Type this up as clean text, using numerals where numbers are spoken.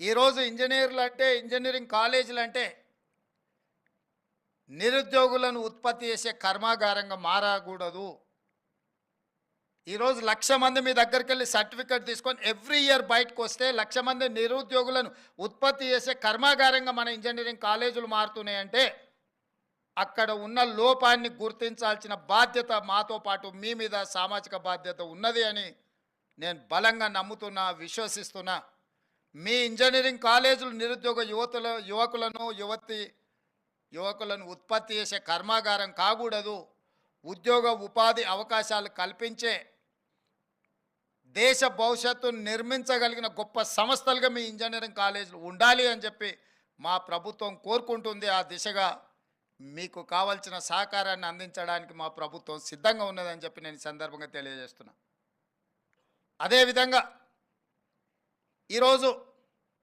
ఈరోజు ఇంజనీరింగ్ కాలేజీలు అంటే నిరుద్యోగులను ఉత్పత్తి చేసే కర్మాగారంగా మారకూడదు. ఈరోజు 1,00,000 మంది మీ దగ్గరికి వెళ్ళి సర్టిఫికేట్ తీసుకొని ఎవ్రీ ఇయర్ బయటకు వస్తే 1,00,000 మంది నిరుద్యోగులను ఉత్పత్తి చేసే కర్మాగారంగా మన ఇంజనీరింగ్ కాలేజీలు మారుతున్నాయంటే అక్కడ ఉన్న లోపాన్ని గుర్తించాల్సిన బాధ్యత మాతో పాటు మీ మీద సామాజిక బాధ్యత ఉన్నది అని నేను బలంగా నమ్ముతున్నా, విశ్వసిస్తున్నా. మీ ఇంజనీరింగ్ కాలేజీలు నిరుద్యోగ యువకులను ఉత్పత్తి చేసే కర్మాగారం కాకూడదు. ఉద్యోగ ఉపాధి అవకాశాలు కల్పించే దేశ భవిష్యత్తును నిర్మించగలిగిన గొప్ప సంస్థలుగా మీ ఇంజనీరింగ్ కాలేజీలు ఉండాలి అని చెప్పి మా ప్రభుత్వం కోరుకుంటుంది. ఆ దిశగా మీకు కావాల్సిన సహకారాన్ని అందించడానికి మా ప్రభుత్వం సిద్ధంగా ఉన్నదని చెప్పి నేను ఈ సందర్భంగా తెలియజేస్తున్నా. అదేవిధంగా ఈరోజు